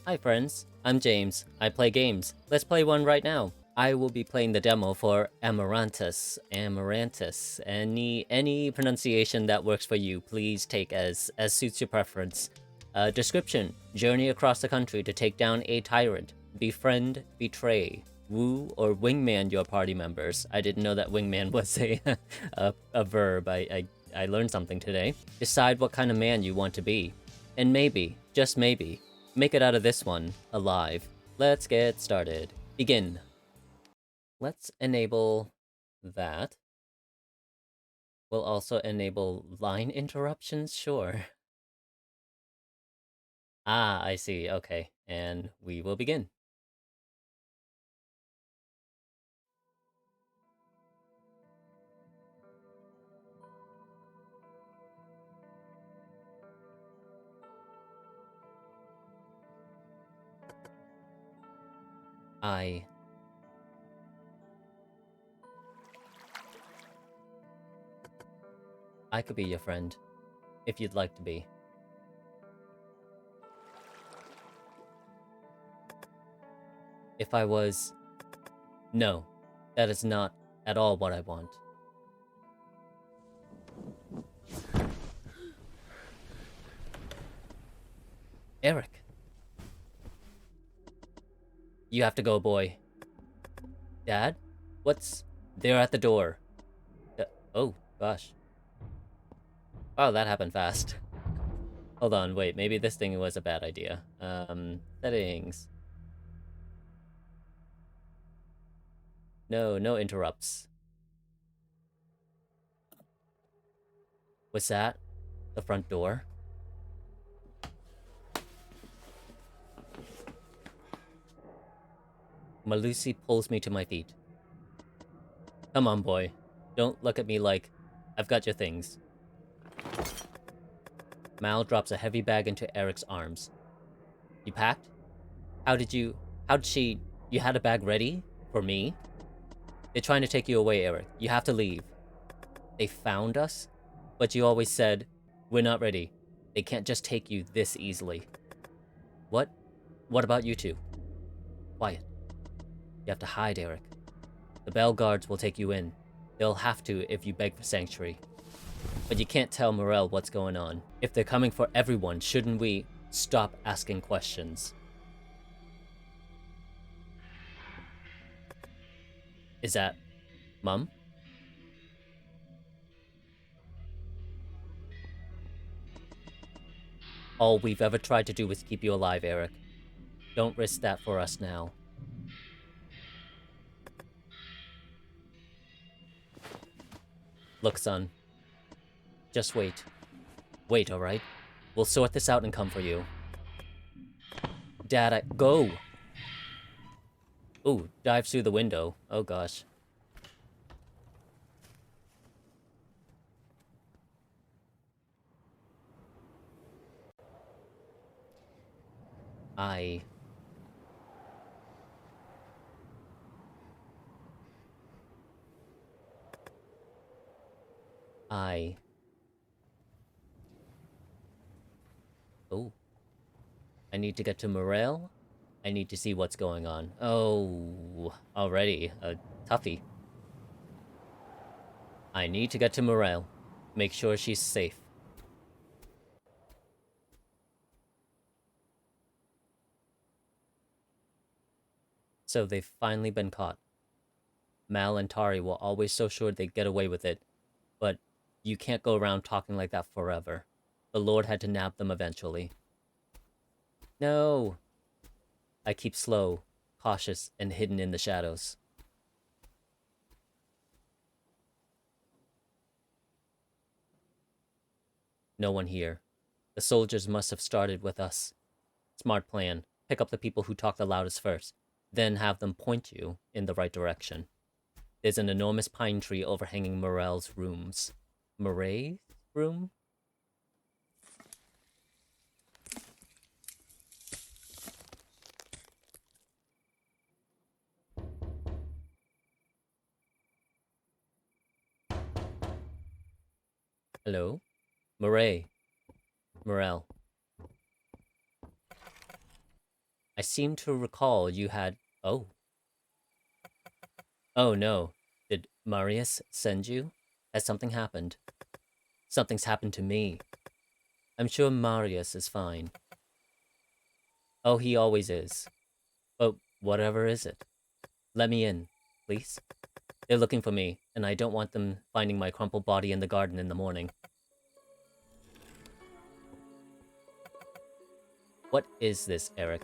Hi friends, I'm James. I play games. Let's play one right now. I will be playing the demo for Amarantus. Amarantus. Any pronunciation that works for you, please take as suits your preference. Description: journey across the country to take down a tyrant. Befriend, betray, woo, or wingman your party members. I didn't know that wingman was a verb. I learned something today. Decide what kind of man you want to be. And maybe, just maybe, make it out of this one alive. Let's get started. Begin. Let's enable that. We'll also enable line interruptions, sure. Ah, I see, okay. And we will begin. I could be your friend, if you'd like to be. If I was... No, that is not at all what I want. Arik. You have to go, boy. Dad? What's... They're at the door. Oh, gosh. Wow, that happened fast. Hold on, wait, maybe this thing was a bad idea. Settings. No interrupts. Was that the front door? Malusi pulls me to my feet. Come on, boy. Don't look at me like I've got your things. Mal drops a heavy bag into Arik's arms. You packed? How'd she... You had a bag ready? For me? They're trying to take you away, Arik. You have to leave. They found us? But you always said, we're not ready. They can't just take you this easily. What? What about you two? Quiet. You have to hide, Arik. The Bell Guards will take you in. They'll have to if you beg for sanctuary. But you can't tell Morel what's going on. If they're coming for everyone, shouldn't we stop asking questions? Is that... Mum? All we've ever tried to do is keep you alive, Arik. Don't risk that for us now. Look, son. Just wait. Wait, alright? We'll sort this out and come for you. Dad, Go! Ooh, dives through the window. Oh gosh. Oh. I need to get to Morel. I need to see what's going on. Oh, already a toughie. I need to get to Morel. Make sure she's safe. So they've finally been caught. Mal and Tari were always so sure they'd get away with it, but you can't go around talking like that forever. The Lord had to nab them eventually. No! I keep slow, cautious, and hidden in the shadows. No one here. The soldiers must have started with us. Smart plan. Pick up the people who talk the loudest first, then have them point you in the right direction. There's an enormous pine tree overhanging Morel's rooms. Moray's room? Hello? Morel. I seem to recall you had... Oh. Oh no. Did Marius send you? Has something happened? Something's happened to me. I'm sure Marius is fine. Oh, he always is. But whatever is it? Let me in, please. They're looking for me, and I don't want them finding my crumpled body in the garden in the morning. What is this, Arik?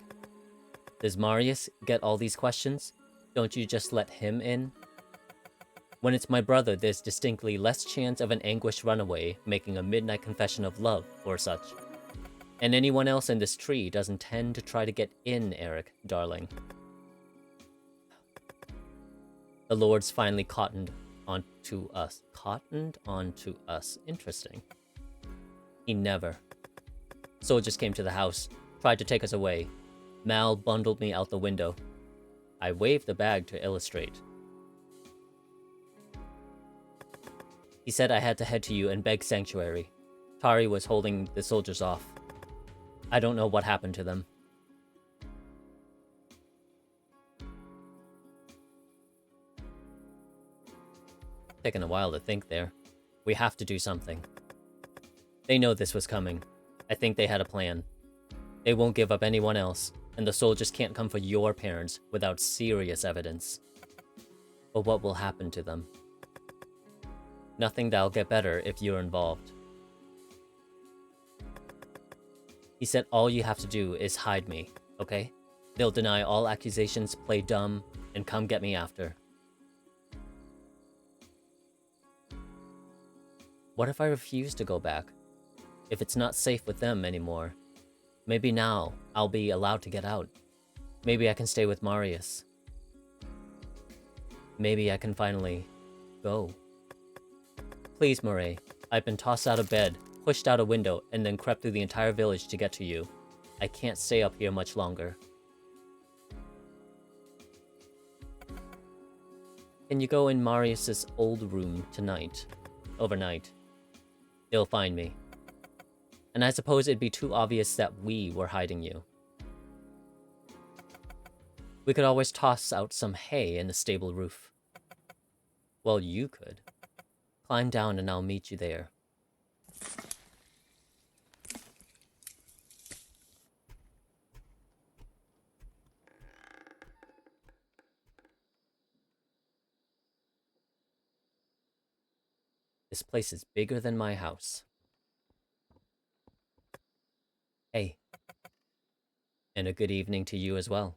Does Marius get all these questions? Don't you just let him in? When it's my brother, there's distinctly less chance of an anguished runaway making a midnight confession of love or such. And anyone else in this tree doesn't tend to try to get in, Arik, darling. The Lord's finally cottoned onto us. Cottoned onto us. Interesting. He never. Soldiers came to the house, tried to take us away. Mal bundled me out the window. I waved the bag to illustrate. He said I had to head to you and beg sanctuary. Tari was holding the soldiers off. I don't know what happened to them. Taking a while to think there. We have to do something. They know this was coming. I think they had a plan. They won't give up anyone else, and the soldiers can't come for your parents without serious evidence. But what will happen to them? Nothing that'll get better if you're involved. He said all you have to do is hide me, okay? They'll deny all accusations, play dumb, and come get me after. What if I refuse to go back? If it's not safe with them anymore? Maybe now I'll be allowed to get out. Maybe I can stay with Marius. Maybe I can finally go. Please, Murray. I've been tossed out of bed, pushed out a window, and then crept through the entire village to get to you. I can't stay up here much longer. Can you go in Marius's old room tonight? Overnight. They'll find me. And I suppose it'd be too obvious that we were hiding you. We could always toss out some hay in the stable roof. Well, you could. Climb down and I'll meet you there. This place is bigger than my house. Hey. And a good evening to you as well.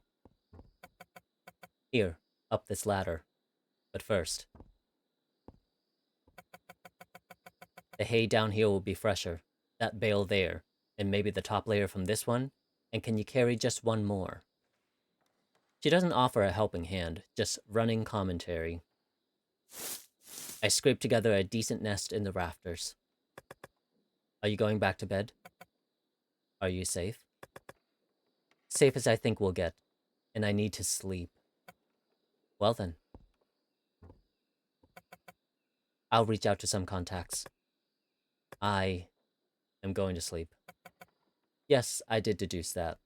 Here, up this ladder. But first, the hay down here will be fresher. That bale there, and maybe the top layer from this one. And can you carry just one more? She doesn't offer a helping hand, just running commentary. I scraped together a decent nest in the rafters. Are you going back to bed? Are you safe? Safe as I think we'll get, and I need to sleep. Well then. I'll reach out to some contacts. I am going to sleep. Yes, I did deduce that.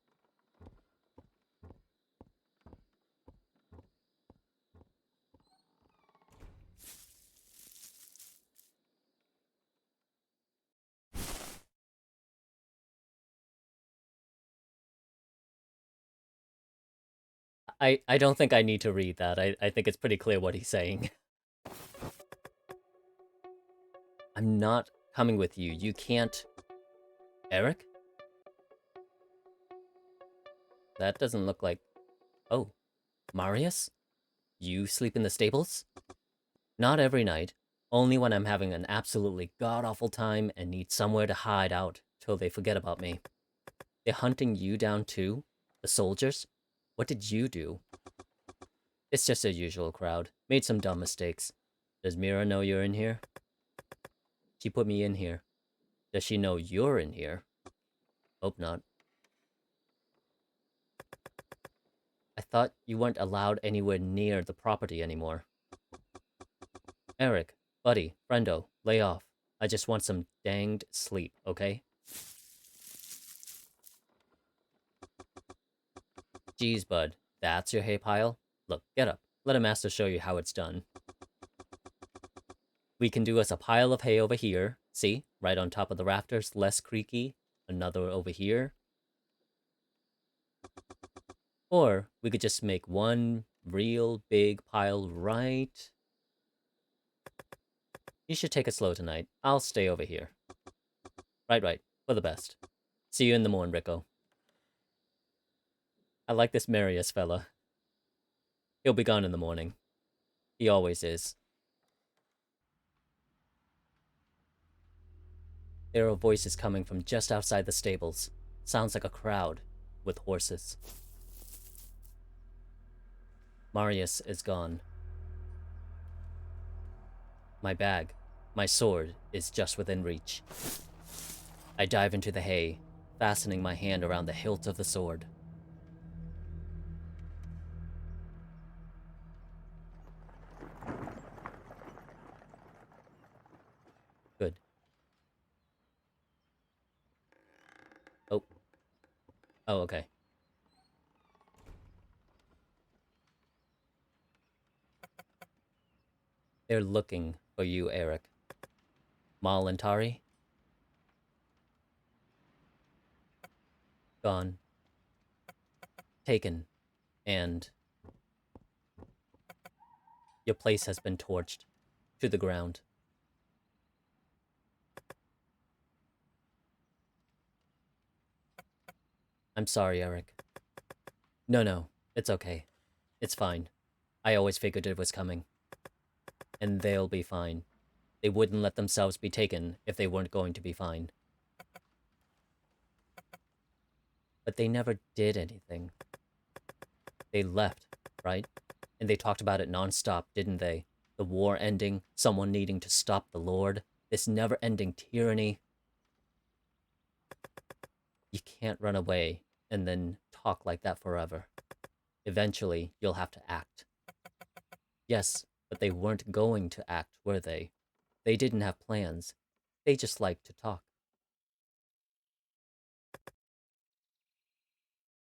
I don't think I need to read that. I think it's pretty clear what he's saying. I'm not coming with you. You can't... Arik? That doesn't look like... Oh. Marius? You sleep in the stables? Not every night. Only when I'm having an absolutely god-awful time and need somewhere to hide out till they forget about me. They're hunting you down too? The soldiers? What did you do? It's just a usual crowd. Made some dumb mistakes. Does Mira know you're in here? She put me in here. Does she know you're in here? Hope not. I thought you weren't allowed anywhere near the property anymore. Arik, buddy, friendo, lay off. I just want some danged sleep, okay? Geez, bud, that's your hay pile? Look, get up. Let a master show you how it's done. We can do us a pile of hay over here. See? Right on top of the rafters, less creaky. Another over here. Or we could just make one real big pile right. You should take it slow tonight. I'll stay over here. Right. For the best. See you in the morn, Rico. I like this Marius fella. He'll be gone in the morning. He always is. There are voices coming from just outside the stables. Sounds like a crowd with horses. Marius is gone. My bag, my sword, is just within reach. I dive into the hay, fastening my hand around the hilt of the sword. Good. Oh. Oh, okay. They're looking for you, Arik. Mal and Tari? Gone. Taken. And your place has been torched to the ground. I'm sorry, Arik. No, it's okay. It's fine. I always figured it was coming. And they'll be fine. They wouldn't let themselves be taken if they weren't going to be fine. But they never did anything. They left, right? And they talked about it nonstop, didn't they? The war ending, someone needing to stop the Lord, this never-ending tyranny. You can't run away and then talk like that forever. Eventually, you'll have to act. Yes, but they weren't going to act, were they? They didn't have plans. They just liked to talk.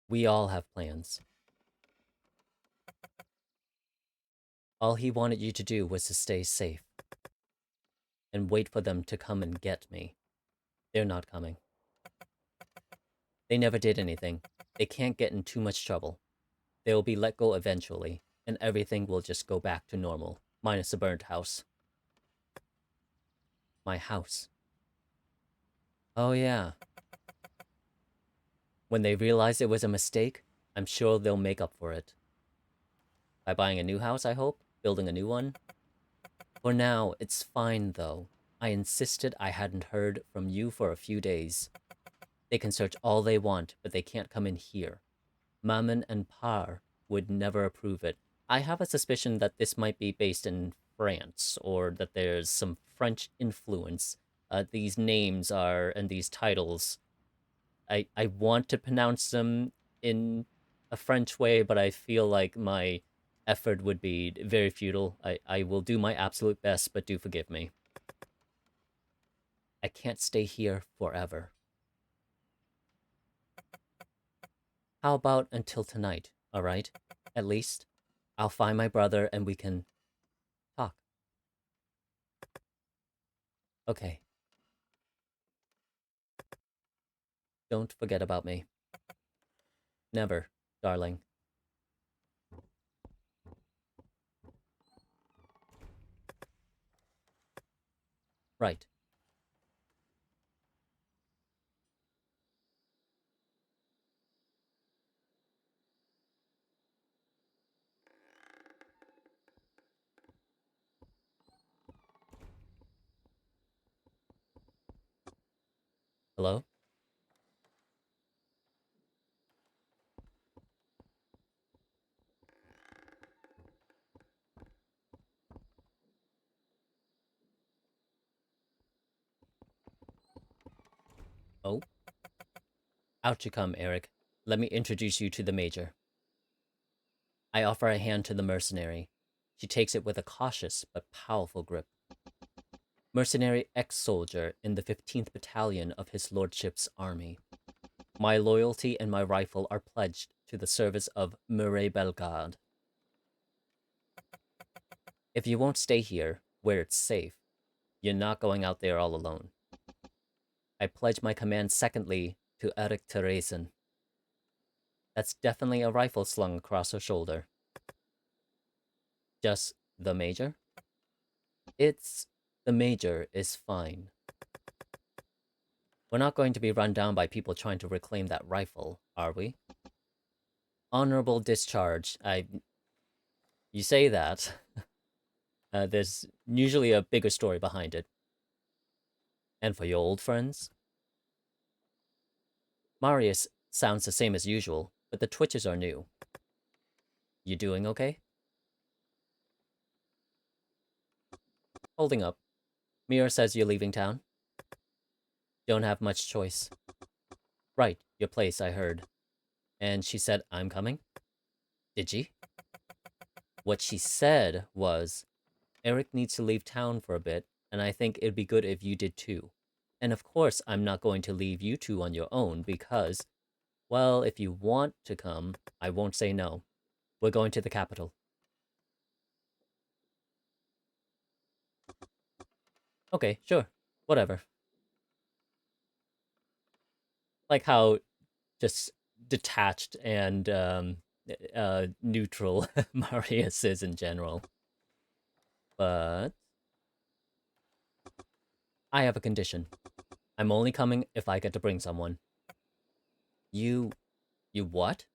We all have plans. All he wanted you to do was to stay safe. And wait for them to come and get me. They're not coming. They never did anything. They can't get in too much trouble. They will be let go eventually, and everything will just go back to normal, minus the burnt house. My house. Oh yeah. When they realize it was a mistake, I'm sure they'll make up for it. By buying a new house, I hope? Building a new one? For now, it's fine though. I insisted I hadn't heard from you for a few days. They can search all they want, but they can't come in here. Mammon and Par would never approve it. I have a suspicion that this might be based in France, or that there's some French influence. These names are, and these titles, I want to pronounce them in a French way, but I feel like my effort would be very futile. I will do my absolute best, but do forgive me. I can't stay here forever. How about until tonight, alright? At least, I'll find my brother and we can talk. Okay. Don't forget about me. Never, darling. Right. Hello? Oh? Out you come, Arik. Let me introduce you to the Major. I offer a hand to the mercenary. She takes it with a cautious but powerful grip. Mercenary ex-soldier in the 15th Battalion of his lordship's army. My loyalty and my rifle are pledged to the service of Murray Bellegarde. If you won't stay here, where it's safe, you're not going out there all alone. I pledge my command secondly to Arik Teresen. That's definitely a rifle slung across her shoulder. Just the Major? It's... the Major is fine. We're not going to be run down by people trying to reclaim that rifle, are we? Honorable discharge. You say that. There's usually a bigger story behind it. And for your old friends? Marius sounds the same as usual, but the twitches are new. You doing okay? Holding up. Mira says you're leaving town? Don't have much choice. Right, your place, I heard. And she said I'm coming? Did she? What she said was, Arik needs to leave town for a bit, and I think it'd be good if you did too. And of course, I'm not going to leave you two on your own because, well, if you want to come, I won't say no. We're going to the capital. Okay, sure. Whatever. Like how just detached and neutral Marius is in general. But I have a condition. I'm only coming if I get to bring someone. You what?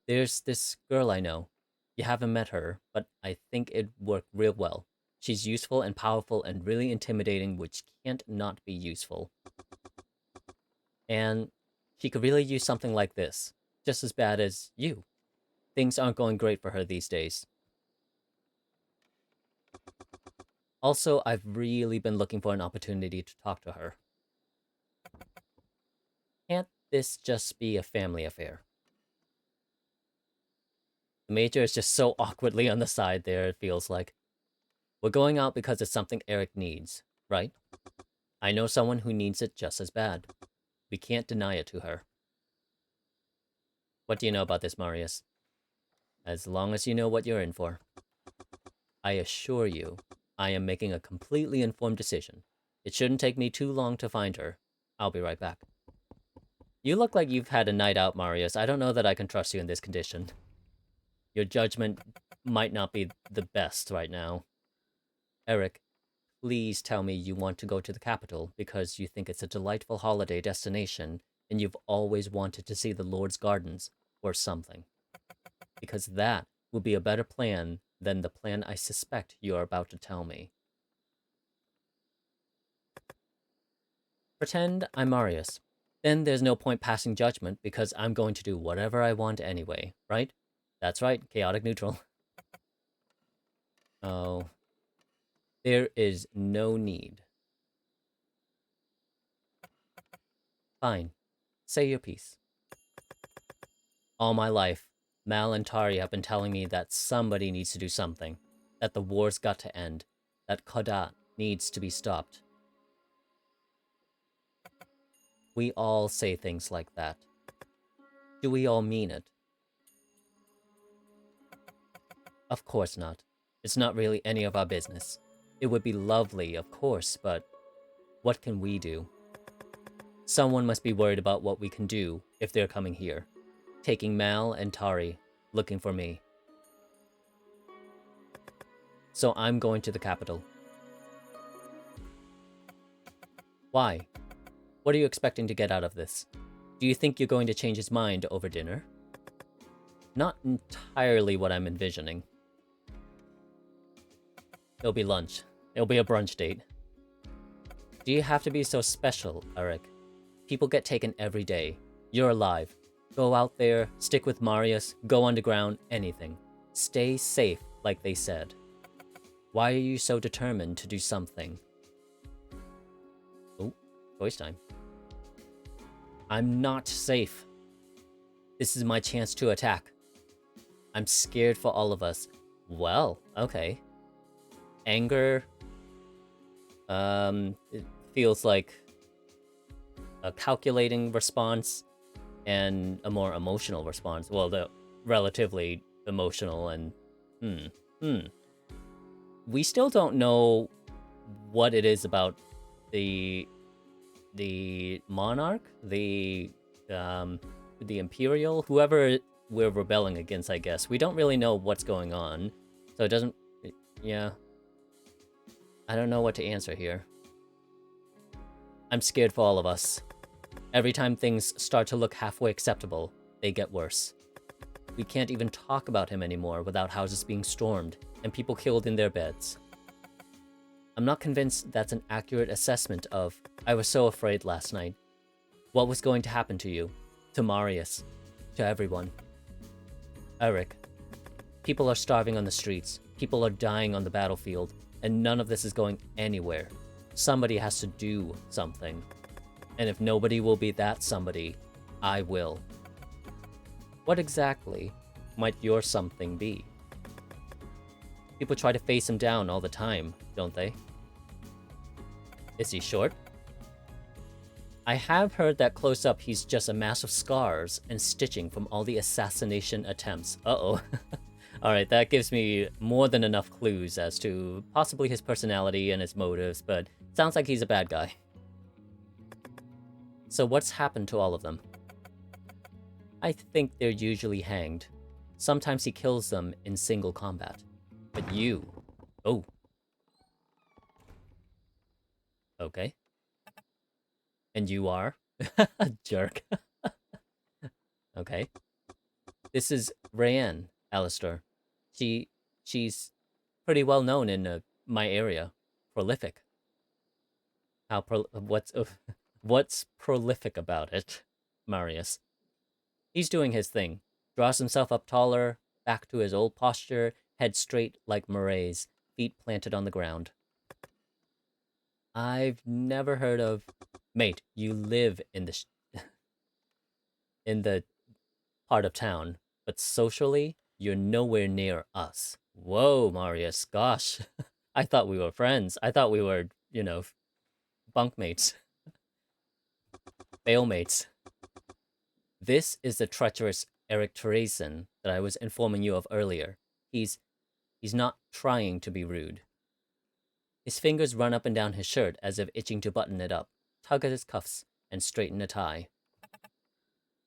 There's this girl I know. You haven't met her, but I think it'd work real well. She's useful and powerful and really intimidating, which can't not be useful. And she could really use something like this, just as bad as you. Things aren't going great for her these days. Also, I've really been looking for an opportunity to talk to her. Can't this just be a family affair? The Major is just so awkwardly on the side there, it feels like. We're going out because it's something Arik needs, right? I know someone who needs it just as bad. We can't deny it to her. What do you know about this, Marius? As long as you know what you're in for. I assure you, I am making a completely informed decision. It shouldn't take me too long to find her. I'll be right back. You look like you've had a night out, Marius. I don't know that I can trust you in this condition. Your judgment might not be the best right now. Arik, please tell me you want to go to the capital because you think it's a delightful holiday destination and you've always wanted to see the Lord's gardens or something. Because that would be a better plan than the plan I suspect you are about to tell me. Pretend I'm Marius. Then there's no point passing judgment because I'm going to do whatever I want anyway, right? That's right, chaotic neutral. Oh. There is no need. Fine. Say your piece. All my life, Mal and Tari have been telling me that somebody needs to do something. That the war's got to end. That Caudat needs to be stopped. We all say things like that. Do we all mean it? Of course not. It's not really any of our business. It would be lovely, of course, but what can we do? Someone must be worried about what we can do if they're coming here. Taking Mal and Tari, looking for me. So I'm going to the capital. Why? What are you expecting to get out of this? Do you think you're going to change his mind over dinner? Not entirely what I'm envisioning. It'll be lunch. It'll be a brunch date. Do you have to be so special, Arik? People get taken every day. You're alive. Go out there, stick with Marius, go underground, anything. Stay safe, like they said. Why are you so determined to do something? Oh, voice time. I'm not safe. This is my chance to attack. I'm scared for all of us. Well, okay. Anger. It feels like a calculating response. and a more emotional response. Well, the relatively emotional and hmm, hmm. We still don't know what it is about the monarch, um the imperial, whoever we're rebelling against, I guess. We don't really know what's going on. So it doesn't yeah, I don't know what to answer here. I'm scared for all of us. Every time things start to look halfway acceptable, they get worse. We can't even talk about him anymore without houses being stormed and people killed in their beds. I'm not convinced that's an accurate assessment of, I was so afraid last night. What was going to happen to you? To Marius? To everyone? Arik, people are starving on the streets, people are dying on the battlefield, and none of this is going anywhere. Somebody has to do something. And if nobody will be that somebody, I will. What exactly might your something be? People try to face him down all the time, don't they? Is he short? I have heard that close up he's just a mass of scars and stitching from all the assassination attempts. Uh-oh. Alright, that gives me more than enough clues as to possibly his personality and his motives, but sounds like he's a bad guy. So what's happened to all of them? I think they're usually hanged. Sometimes he kills them in single combat. But you... Oh. Okay. And you are? Jerk. Okay. This is Rayanne, Alistair. She's pretty well known in my area. Prolific. What's prolific about it, Marius? He's doing his thing. Draws himself up taller, back to his old posture, head straight like Murray's, feet planted on the ground. I've never heard of... Mate, you live in the in the part of town, but socially, you're nowhere near us. Whoa, Marius, gosh. I thought we were friends. I thought we were, bunkmates, bailmates. This is the treacherous Arik Teresen that I was informing you of earlier. He's not trying to be rude. His fingers run up and down his shirt as if itching to button it up, tug at his cuffs, and straighten a tie.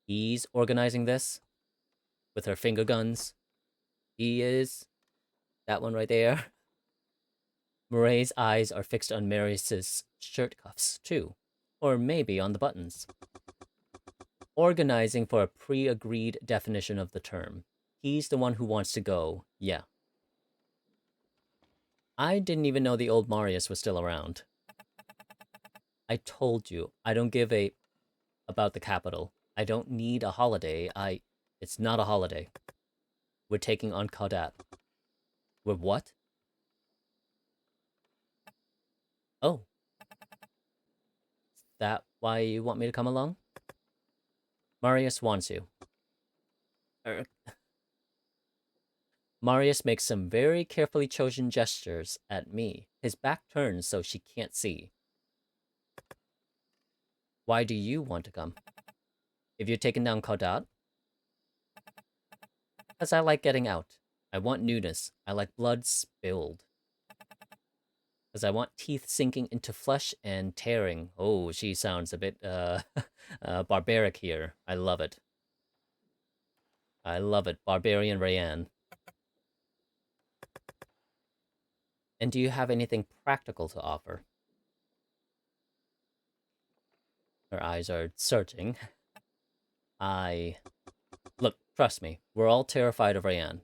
He's organizing this with her finger guns. He is. That one right there. Murray's eyes are fixed on Marius's shirt cuffs, too. Or maybe on the buttons. Organizing for a pre-agreed definition of the term. He's the one who wants to go, yeah. I didn't even know the old Marius was still around. I told you, I don't give a... about the capital. I don't need a holiday. It's not a holiday. We're taking on Caudat. We're what? Oh. Is that why you want me to come along? Marius wants you. Marius makes some very carefully chosen gestures at me. His back turns so she can't see. Why do you want to come? If you're taking down Caudat? Because I like getting out. I want newness. I like blood spilled. Because I want teeth sinking into flesh and tearing. Oh, she sounds a bit, barbaric here. I love it. I love it. Barbarian Rayanne. And do you have anything practical to offer? Her eyes are searching. Look, trust me, we're all terrified of Rayanne.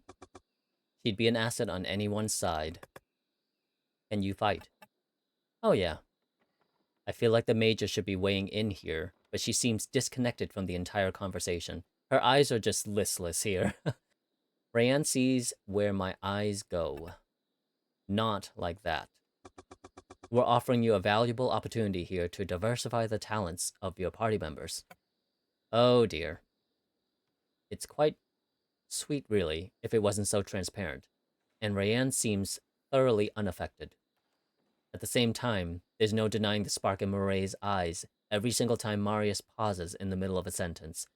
She'd be an asset on anyone's side. Can you fight? Oh yeah. I feel like the Major should be weighing in here, but she seems disconnected from the entire conversation. Her eyes are just listless here. Rayanne sees where my eyes go. Not like that. We're offering you a valuable opportunity here to diversify the talents of your party members. Oh dear. It's quite sweet, really, if it wasn't so transparent. And Rayanne seems thoroughly unaffected. At the same time, there's no denying the spark in Murray's eyes every single time Marius pauses in the middle of a sentence.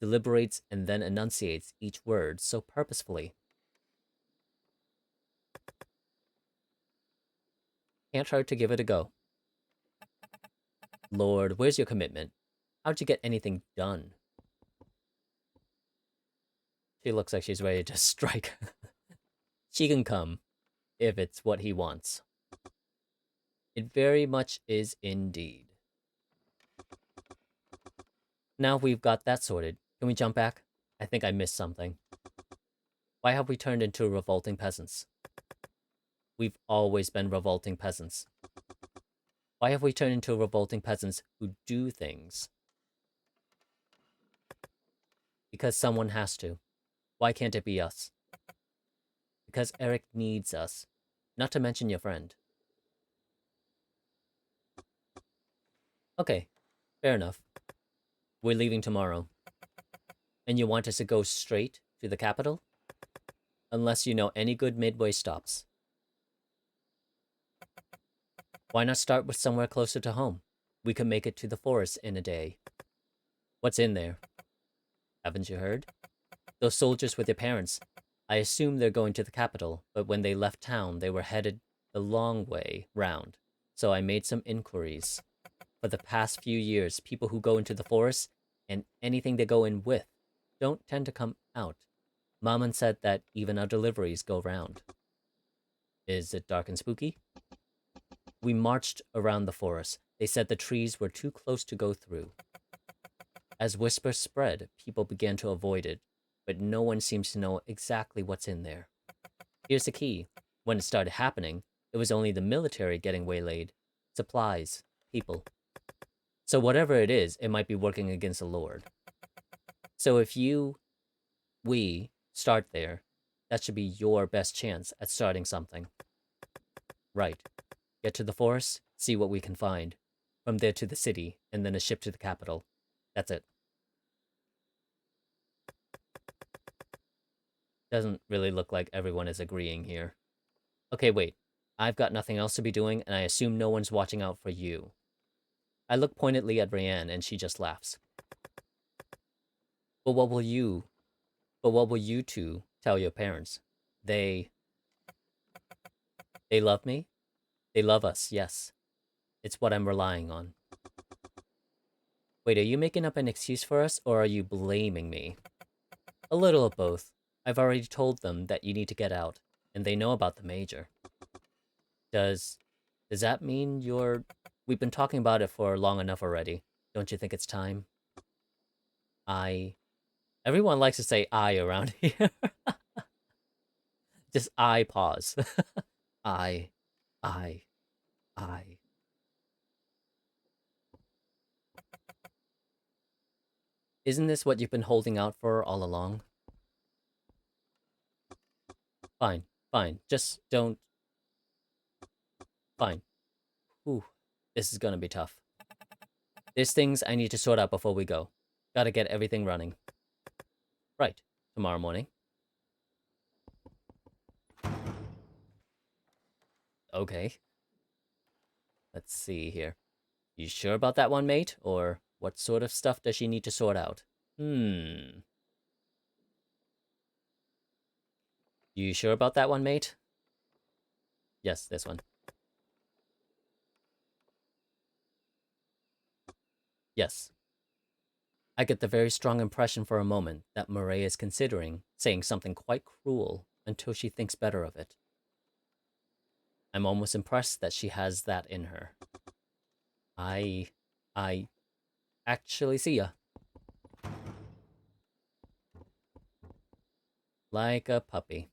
deliberates, and then enunciates each word so purposefully. Can't hurt to give it a go. Lord, where's your commitment? How'd you get anything done? She looks like she's ready to strike. She can come, if it's what he wants. It very much is indeed. Now we've got that sorted, can we jump back? I think I missed something. Why have we turned into revolting peasants? We've always been revolting peasants. Why have we turned into revolting peasants who do things? Because someone has to. Why can't it be us? Because Arik needs us. Not to mention your friend. Okay, fair enough. We're leaving tomorrow. And you want us to go straight to the capital? Unless you know any good midway stops. Why not start with somewhere closer to home? We could make it to the forest in a day. What's in there? Haven't you heard? Those soldiers with your parents. I assume they're going to the capital, but when they left town, they were headed the long way round. So I made some inquiries. For the past few years, people who go into the forest, and anything they go in with, don't tend to come out. Maman said that even our deliveries go round. Is it dark and spooky? We marched around the forest. They said the trees were too close to go through. As whispers spread, people began to avoid it, but no one seems to know exactly what's in there. Here's the key. When it started happening, it was only the military getting waylaid. Supplies. People. So whatever it is, it might be working against the Lord. So if we, start there, that should be your best chance at starting something. Right. Get to the forest, see what we can find. From there to the city, and then a ship to the capital. That's it. Doesn't really look like everyone is agreeing here. Okay, wait. I've got nothing else to be doing, and I assume no one's watching out for you. I look pointedly at Rayanne, and she just laughs. But what will you two tell your parents? They love me? They love us, yes. It's what I'm relying on. Wait, are you making up an excuse for us, or are you blaming me? A little of both. I've already told them that you need to get out, and they know about the major. Does that mean we've been talking about it for long enough already. Don't you think it's time? Everyone likes to say I around here. Just I pause. I, I, I. Isn't this what you've been holding out for all along? Fine, fine. Just don't. Fine. Whew. This is gonna be tough. There's things I need to sort out before we go. Gotta get everything running. Right. Tomorrow morning. Okay. Let's see here. You sure about that one, mate? Or what sort of stuff does she need to sort out? You sure about that one, mate? Yes, this one. Yes. I get the very strong impression for a moment that Murray is considering saying something quite cruel until she thinks better of it. I'm almost impressed that she has that in her. I actually see ya. Like a puppy.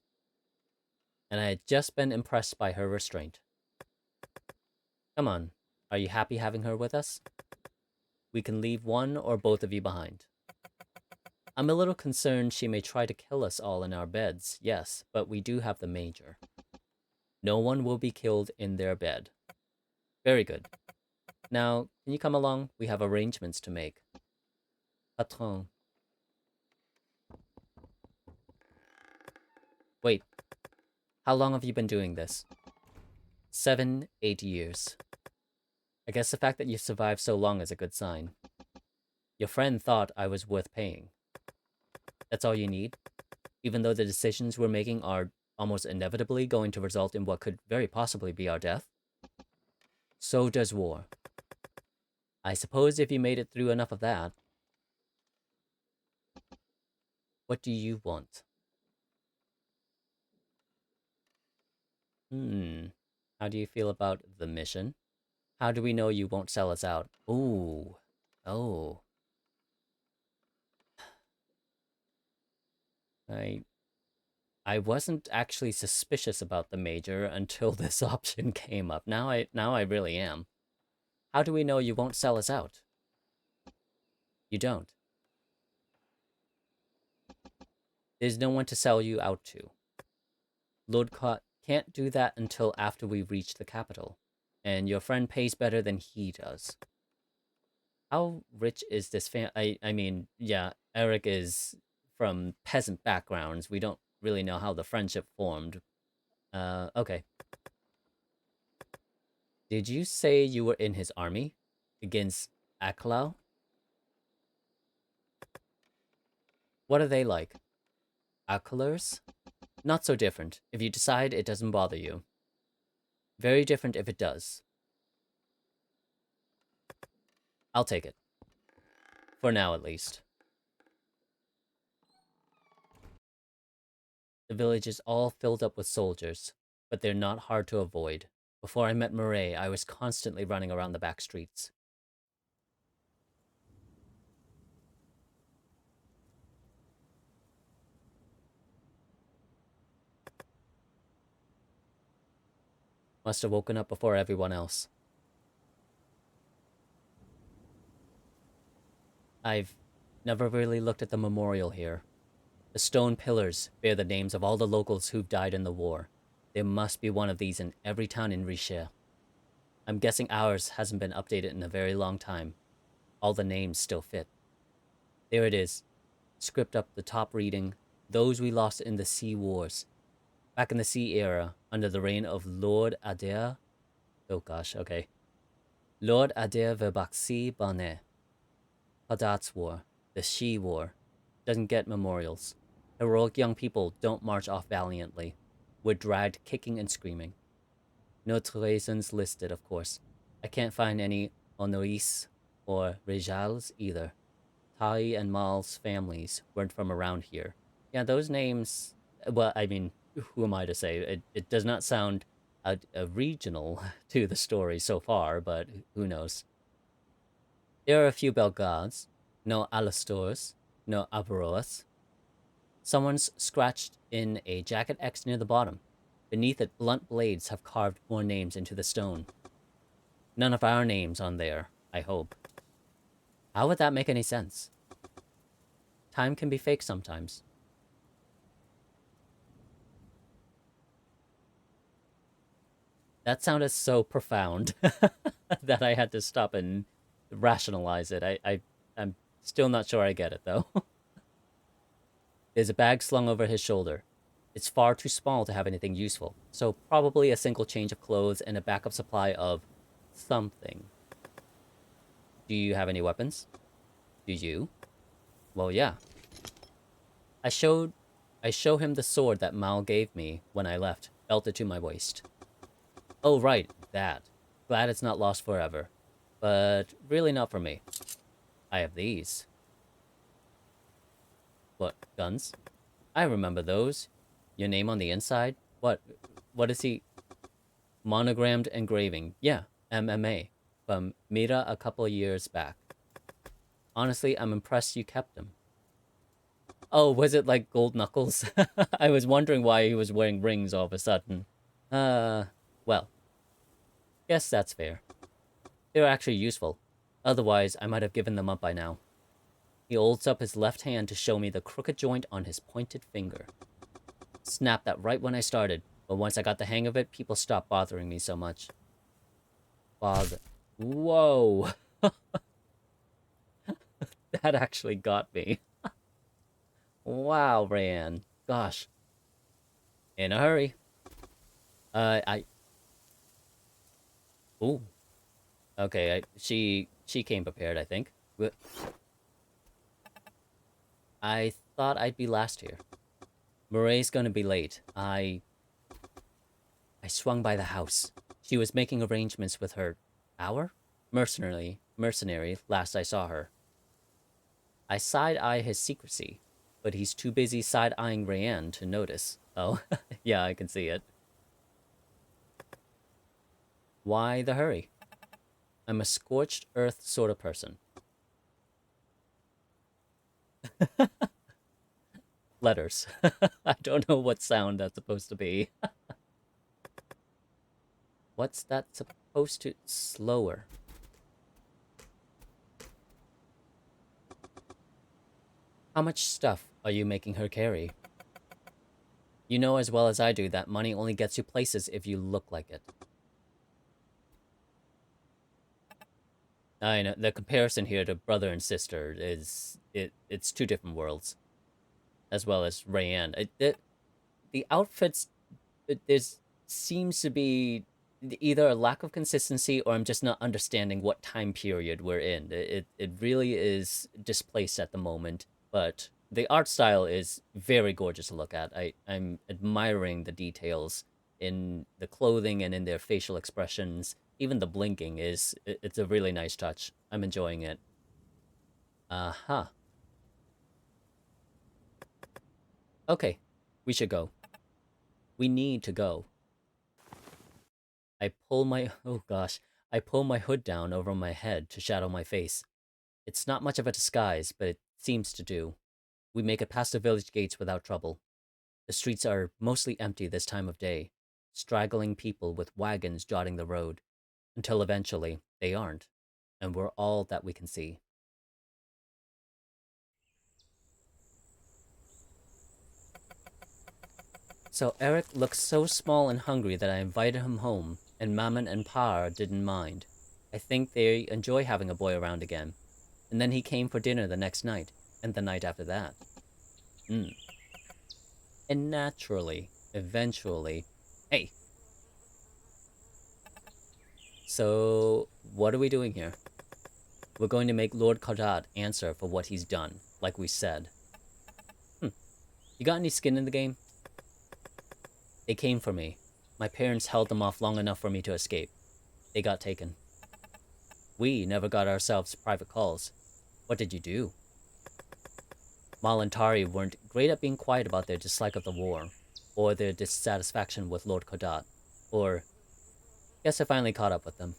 And I had just been impressed by her restraint. Come on, are you happy having her with us? We can leave one or both of you behind. I'm a little concerned she may try to kill us all in our beds, yes, but we do have the major. No one will be killed in their bed. Very good. Now, can you come along? We have arrangements to make. Patron. Wait, how long have you been doing this? 7, 8 years. I guess the fact that you survived so long is a good sign. Your friend thought I was worth paying. That's all you need? Even though the decisions we're making are almost inevitably going to result in what could very possibly be our death? So does war. I suppose if you made it through enough of that, what do you want? How do you feel about the mission? How do we know you won't sell us out? Ooh. Oh. I I wasn't actually suspicious about the major until this option came up. Now I really am. How do we know you won't sell us out? You don't. There's no one to sell you out to. Lord Caudat can't do that until after we reach the capital. And your friend pays better than he does. How rich is this I mean, yeah, Arik is from peasant backgrounds. We don't really know how the friendship formed. Okay. Did you say you were in his army? Against Aklau? What are they like? Aklers? Not so different, if you decide it doesn't bother you. Very different if it does. I'll take it. For now, at least. The village is all filled up with soldiers, but they're not hard to avoid. Before I met Murray, I was constantly running around the back streets. Must have woken up before everyone else. I've never really looked at the memorial here. The stone pillars bear the names of all the locals who've died in the war. There must be one of these in every town in Richelieu. I'm guessing ours hasn't been updated in a very long time. All the names still fit. There it is, script up the top reading, those we lost in the sea wars. Back in the sea era, under the reign of Lord Adair. Oh gosh, okay. Lord Adair Verbaxi Bonnet. Caudat's War, the She War, doesn't get memorials. Heroic young people don't march off valiantly. We're dragged kicking and screaming. No traisons listed, of course. I can't find any Honoris or Rejals either. Tai and Mal's families weren't from around here. Yeah, those names, well, I mean, who am I to say? It does not sound a regional to the story so far, but who knows. There are a few Belgads, no Alastors, no Avaroas. Someone's scratched in a jacket X near the bottom. Beneath it, blunt blades have carved more names into the stone. None of our names on there, I hope. How would that make any sense? Time can be fake sometimes. That sounded so profound that I had to stop and rationalize it. I'm still not sure I get it, though. There's a bag slung over his shoulder. It's far too small to have anything useful, so probably a single change of clothes and a backup supply of something. Do you have any weapons? Do you? Well, yeah. I show him the sword that Mal gave me when I left, belted to my waist. Oh, right, that. Glad it's not lost forever. But really not for me. I have these. What, guns? I remember those. Your name on the inside? What is he? Monogrammed engraving. Yeah, MMA. From Mira a couple years back. Honestly, I'm impressed you kept them. Oh, was it like gold knuckles? I was wondering why he was wearing rings all of a sudden. Well, guess that's fair. They're actually useful. Otherwise, I might have given them up by now. He holds up his left hand to show me the crooked joint on his pointed finger. Snapped that right when I started, but once I got the hang of it, people stopped bothering me so much. Whoa! That actually got me. Wow, Rayan. Gosh. In a hurry. I... Ooh. Okay, she came prepared, I think. I thought I'd be last here. Moray's gonna be late. I swung by the house. She was making arrangements with her mercenary last I saw her. I side-eye his secrecy, but he's too busy side-eyeing Rayanne to notice. Oh, yeah, I can see it. Why the hurry? I'm a scorched earth sort of person. Letters. I don't know what sound that's supposed to be. What's that supposed to... Slower. How much stuff are you making her carry? You know as well as I do that money only gets you places if you look like it. I know, the comparison here to brother and sister is... It's two different worlds. As well as Rayanne. The outfits... There seems to be either a lack of consistency or I'm just not understanding what time period we're in. It really is displaced at the moment, but the art style is very gorgeous to look at. I'm admiring the details in the clothing and in their facial expressions. Even the blinking it's a really nice touch. I'm enjoying it. Uh-huh. Okay, we should go. We need to go. I pull my... Oh gosh. I pull my hood down over my head to shadow my face. It's not much of a disguise, but it seems to do. We make it past the village gates without trouble. The streets are mostly empty this time of day, straggling people with wagons dotting the road, until eventually they aren't, and we're all that we can see. So Arik looks so small and hungry that I invited him home, and Mammon and Par didn't mind. I think they enjoy having a boy around again. And then he came for dinner the next night, and the night after that. And naturally, eventually... Hey! So, what are we doing here? We're going to make Lord Caudat answer for what he's done, like we said. You got any skin in the game? They came for me. My parents held them off long enough for me to escape. They got taken. We never got ourselves private calls. What did you do? Mal and Tari weren't great at being quiet about their dislike of the war, or their dissatisfaction with Lord Caudat, or... Guess I finally caught up with them.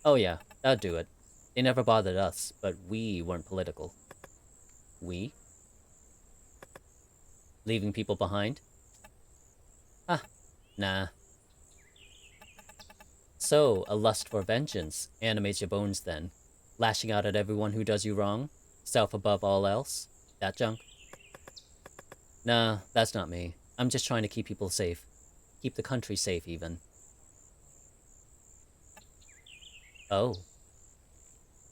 Oh yeah, that'd do it. They never bothered us, but we weren't political. We? Leaving people behind? Ah, nah. So, a lust for vengeance animates your bones then. Lashing out at everyone who does you wrong? Self above all else? That junk? Nah, that's not me. I'm just trying to keep people safe. Keep the country safe, even. Oh.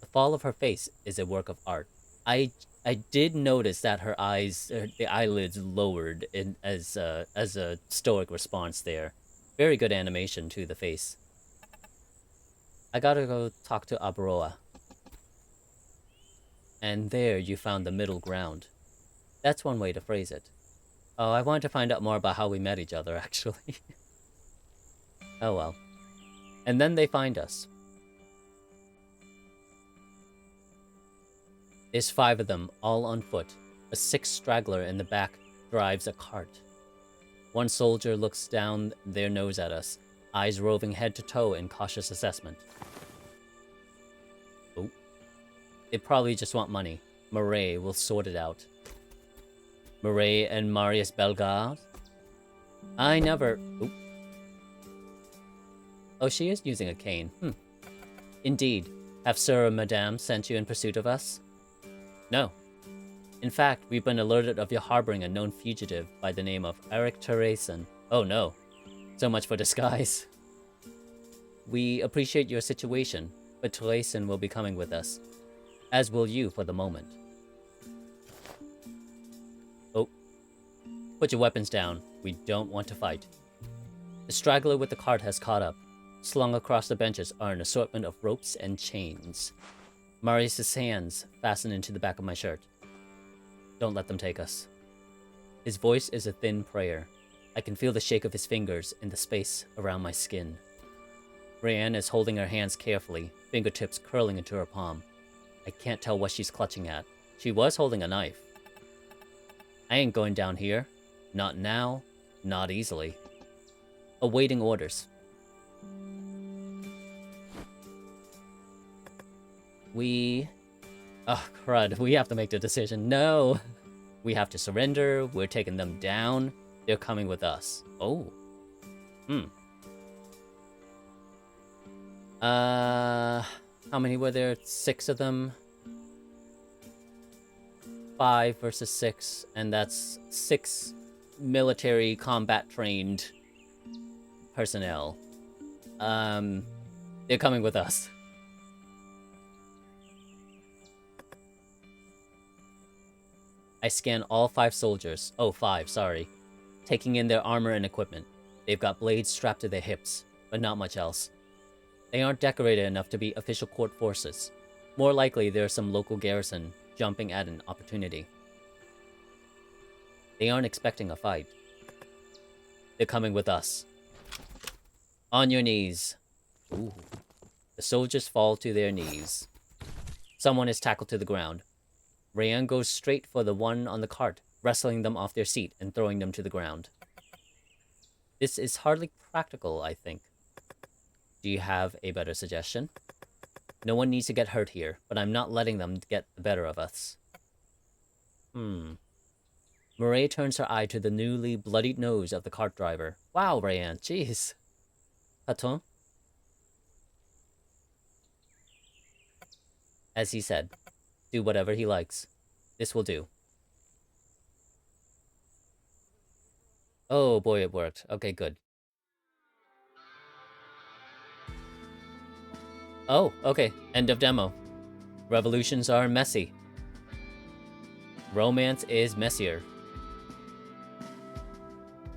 The fall of her face is a work of art. I did notice that her eyes, the eyelids lowered as a stoic response there. Very good animation to the face. I gotta go talk to Abaroa. And there you found the middle ground. That's one way to phrase it. Oh, I wanted to find out more about how we met each other, actually. Oh well. And then they find us. There's 5 of them, all on foot. A 6th straggler in the back drives a cart. One soldier looks down their nose at us, eyes roving head to toe in cautious assessment. Oh. They probably just want money. Murray will sort it out. Murray and Marius Bellegarde? I never... Oh. Oh, she is using a cane. Indeed. Have Sir or Madame sent you in pursuit of us? No. In fact, we've been alerted of you harboring a known fugitive by the name of Arik Terrason. Oh no. So much for disguise. We appreciate your situation, but Terrason will be coming with us. As will you for the moment. Oh. Put your weapons down. We don't want to fight. The straggler with the cart has caught up. Slung across the benches are an assortment of ropes and chains. Marius' hands fasten into the back of my shirt. Don't let them take us. His voice is a thin prayer. I can feel the shake of his fingers in the space around my skin. Rayanne is holding her hands carefully, fingertips curling into her palm. I can't tell what she's clutching at. She was holding a knife. I ain't going down here. Not now. Not easily. Awaiting orders. Oh, crud. We have to make the decision. No! We have to surrender. We're taking them down. They're coming with us. Oh. How many were there? 6 of them? 5 versus 6. And that's 6 military combat-trained personnel. They're coming with us. I scan all 5 soldiers. Oh, 5, sorry. Taking in their armor and equipment. They've got blades strapped to their hips, but not much else. They aren't decorated enough to be official court forces. More likely, there's some local garrison jumping at an opportunity. They aren't expecting a fight. They're coming with us. On your knees. Ooh. The soldiers fall to their knees. Someone is tackled to the ground. Rayanne goes straight for the one on the cart, wrestling them off their seat and throwing them to the ground. This is hardly practical, I think. Do you have a better suggestion? No one needs to get hurt here, but I'm not letting them get the better of us. Murray turns her eye to the newly bloodied nose of the cart driver. Wow, Rayanne, jeez. Patton? As he said, do whatever he likes. This will do. Oh boy, it worked. Okay, good. Oh, okay. End of demo. Revolutions are messy. Romance is messier.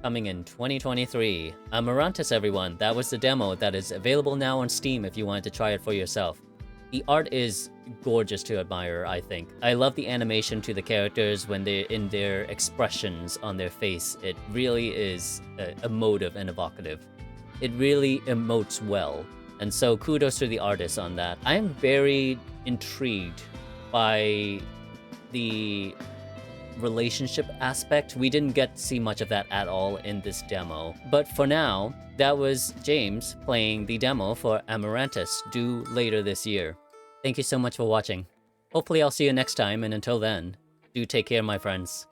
Coming in 2023. Amarantus, everyone. That was the demo that is available now on Steam if you wanted to try it for yourself. The art is gorgeous to admire, I think. I love the animation to the characters when they're in their expressions on their face. It really is emotive and evocative. It really emotes well. And so kudos to the artists on that. I am very intrigued by the relationship aspect. We didn't get to see much of that at all in this demo. But for now, that was James playing the demo for Amarantus, due later this year. Thank you so much for watching. Hopefully I'll see you next time, and until then, do take care, my friends.